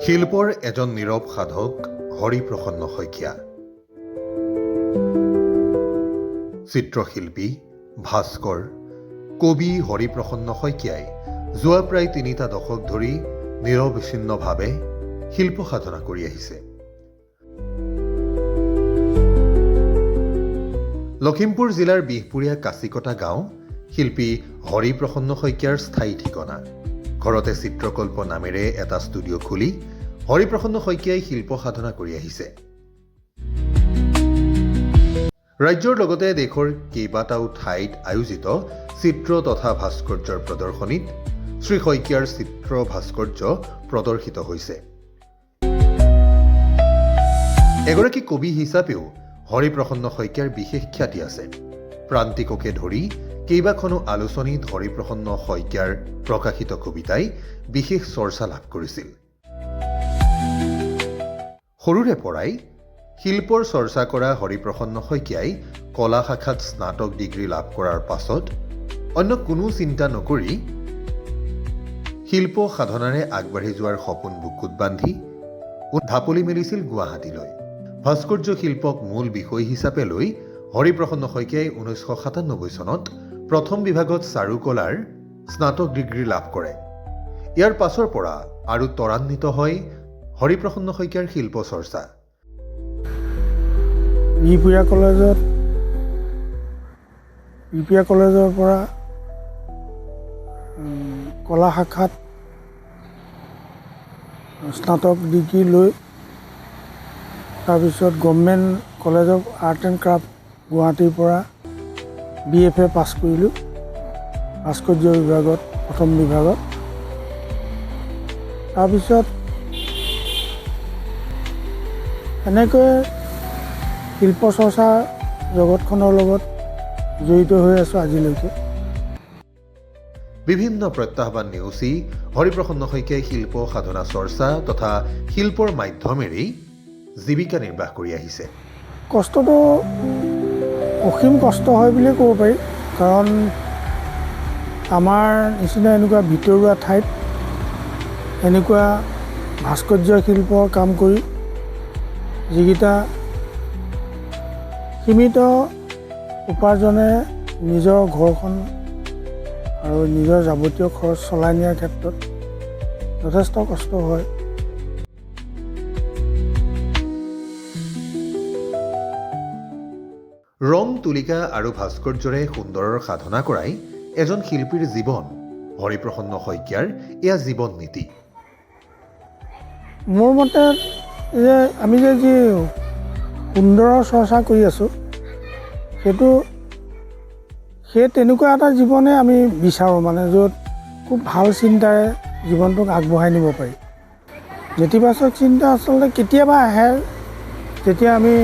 শিল্পৰ এজন নীৰৱ সাধক হৰিপ্ৰসন্ন শইকীয়া। চিত্ৰশিল্পী, ভাস্কৰ, কবি হৰিপ্ৰসন্ন শইকীয়াই যোৱা প্ৰায় ৩টা দশক ধৰি নিৰবিচ্ছিন্নভাৱে শিল্প সাধনা কৰি আহিছে। লখিমপুৰ জিলাৰ বিহপুৰীয়া কাচিকটা গাঁও শিল্পী হৰিপ্ৰসন্ন শইকীয়াৰ স্থায়ী ঠিকনা। ঘৰতে চিত্ৰকল্প নামেৰে এটা ষ্টুডিঅ' খুলি হৰিপ্ৰসন্ন শইকীয়াই শিল্প সাধনা কৰি আহিছে। ৰাজ্যৰ লগতে দেশৰ কেইবাটাও ঠাইত আয়োজিত চিত্ৰ তথা ভাস্কৰ্যৰ প্ৰদৰ্শনীত শ্ৰী শইকীয়াৰ চিত্ৰ ভাস্কৰ্য প্ৰদৰ্শিত হৈছে। এগৰাকী কবি হিচাপেও হৰিপ্ৰসন্ন শইকীয়াৰ বিশেষ খ্যাতি আছে। প্ৰান্তিককে ধৰি কেইবাখনো আলোচনীত হৰিপ্ৰসন্ন শইকীয়াৰ প্ৰকাশিত কবিতাই বিশেষ চৰ্চা লাভ কৰিছিল। সৰুৰে পৰাই শিল্পৰ চৰ্চা কৰা হৰিপ্ৰসন্ন শইকীয়াই কলা শাখাত স্নাতক ডিগ্ৰী লাভ কৰাৰ পাছত অন্য কোনো চিন্তা নকৰি শিল্প সাধনাৰে আগবাঢ়ি যোৱাৰ সপোন বুকুত বান্ধি ঢাপলি মেলিছিল গুৱাহাটীলৈ। ভাস্কৰ্য শিল্পক মূল বিষয় হিচাপে লৈ হৰিপ্ৰসন্ন শইকীয়াই 1997 চনত প্ৰথম বিভাগত চাৰুকলাৰ স্নাতক ডিগ্ৰী লাভ কৰে। ইয়াৰ পাছৰ পৰা আৰু ত্বৰান্বিত হয় হৰিপ্ৰসন্ন শইকীয়াৰ শিল্প চৰ্চা। বিহপুৰীয়া কলেজৰ পৰা কলা শাখাত স্নাতক ডিগ্ৰী লৈ তাৰপিছত government college of art and craft গুৱাহাটীৰ পৰা BFA পাছ কৰিলোঁ ভাস্কৰ্য বিভাগত, প্ৰথম বিভাগত। তাৰপিছত এনেকৈ শিল্প চৰ্চা জগতখনৰ লগত জড়িত হৈ আছোঁ আজিলৈকে। বিভিন্ন প্ৰত্যাহ্বান নেওচি হৰিপ্ৰসন্ন শইকীয়াই শিল্প সাধনা চৰ্চা তথা শিল্পৰ মাধ্যমেৰেই জীৱিকা নিৰ্বাহ কৰি আহিছে। কষ্টটো অসীম কষ্ট হয় বুলিয়ে ক'ব পাৰি, কাৰণ আমাৰ নিচিনা এনেকুৱা ভিতৰুৱা ঠাইত এনেকুৱা ভাস্কৰ্য শিল্পৰ কাম কৰি যিকেইটা সীমিত উপাৰ্জনে নিজৰ ঘৰখন আৰু নিজৰ যাৱতীয় খৰচ চলাই নিয়াৰ ক্ষেত্ৰত যথেষ্ট কষ্ট হয়। ৰং, তুলিকা আৰু ভাস্কৰ্যৰে সুন্দৰৰ সাধনা কৰাই এজন শিল্পীৰ জীৱন। হৰিপ্ৰসন্ন শইকীয়াৰ এয়া জীৱন নীতি। মোৰ মতে যে আমি যে যি সুন্দৰৰ চৰ্চা কৰি আছোঁ সেই তেনেকুৱা এটা জীৱনে আমি বিচাৰোঁ, মানে য'ত খুব ভাল চিন্তাৰে জীৱনটোক আগবঢ়াই নিব পাৰি। নেতিবাচক চিন্তা আচলতে কেতিয়াবা আহে যেতিয়া আমি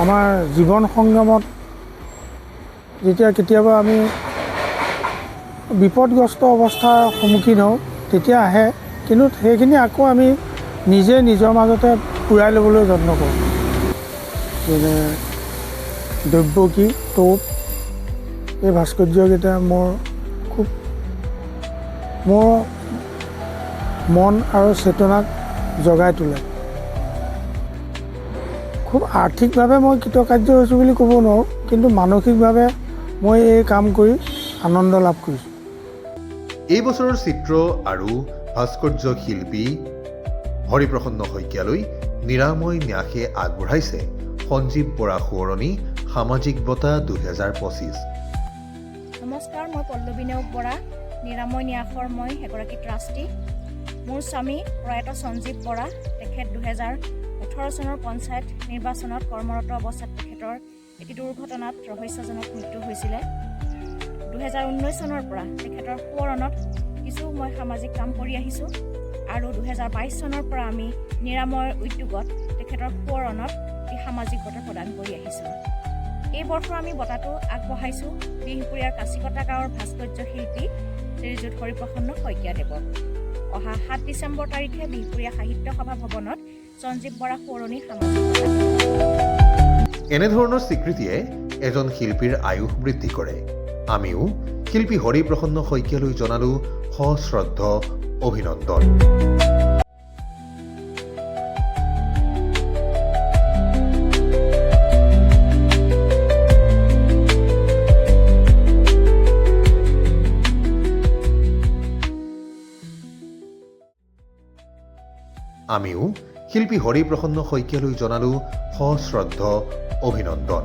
আমাৰ জীৱন সংগ্ৰামত যেতিয়া কেতিয়াবা আমি বিপদগ্ৰস্ত অৱস্থাৰ সন্মুখীন হওঁ, তেতিয়া আহে। কিন্তু সেইখিনি আকৌ আমি নিজে নিজৰ মাজতে পূৰাই ল'বলৈ যত্ন কৰোঁ। যেনে দ্ৰব্যকী, টোপ, এই ভাস্কৰ্যকেইটা মোৰ মন আৰু চেতনাক জগাই তোলে। খুব আৰ্থিকভাৱে মই কৃতকাৰ্য হৈছোঁ বুলি ক'ব নোৱাৰোঁ, কিন্তু মানসিকভাৱে মই এই কাম কৰি আনন্দ লাভ কৰিছোঁ। এই বছৰৰ চিত্ৰ আৰু ভাস্কৰ্য শিল্পী হৰিপ্ৰসন্ন শইকীয়ালৈ নিৰাময় ন্যাসে আগবঢ়াইছে সঞ্জীৱ বৰা সোঁৱৰণী সামাজিক বঁটা 2025। নমস্কাৰ, মই পল্লৱী নেওগ বৰা, নিৰাময় ন্যাসৰ মই এগৰাকী ট্ৰাষ্টি। মোৰ স্বামী প্ৰয়াত সঞ্জীৱ বৰা, তেখেত 2018 চনৰ পঞ্চায়ত নিৰ্বাচনত কৰ্মৰত অৱস্থাত তেখেতৰ এটি দুৰ্ঘটনাত ৰহস্যজনক মৃত্যু হৈছিলে। 2019 চনৰ পৰা তেখেতৰ সোঁৱৰণত কিছু মই সামাজিক কাম কৰি আহিছোঁ আৰু 2022 চনৰ পৰা আমি নিৰাময় উদ্যোগত তেখেতৰ সোঁৱৰণত এই সামাজিক বঁটা প্ৰদান কৰি আহিছোঁ। এই বৰ্ষ আমি বঁটাটো আগবঢ়াইছোঁ বিহপুৰীয়াৰ কাচিকটা গাঁৱৰ ভাস্কৰ্য শিল্পী শ্ৰীযুত হৰিপ্ৰসন্ন শইকীয়াদেৱক। অহা 7 ডিচেম্বৰ তাৰিখে বিহপুৰীয়া সাহিত্য সভা ভৱনত সঞ্জীৱ বৰা সোঁৱৰণী সামাজিক বঁটা। এনেধৰণৰ স্বীকৃতিয়ে এজন শিল্পীৰ আয়ুস বৃদ্ধি কৰে। আমিও শিল্পী হৰিপ্ৰসন্ন শইকীয়ালৈ জনালোঁ সশ্ৰদ্ধ অভিনন্দন। আমিও শিল্পী হৰিপ্ৰসন্ন শইকীয়ালৈ জনালোঁ সশ্ৰদ্ধ অভিনন্দন।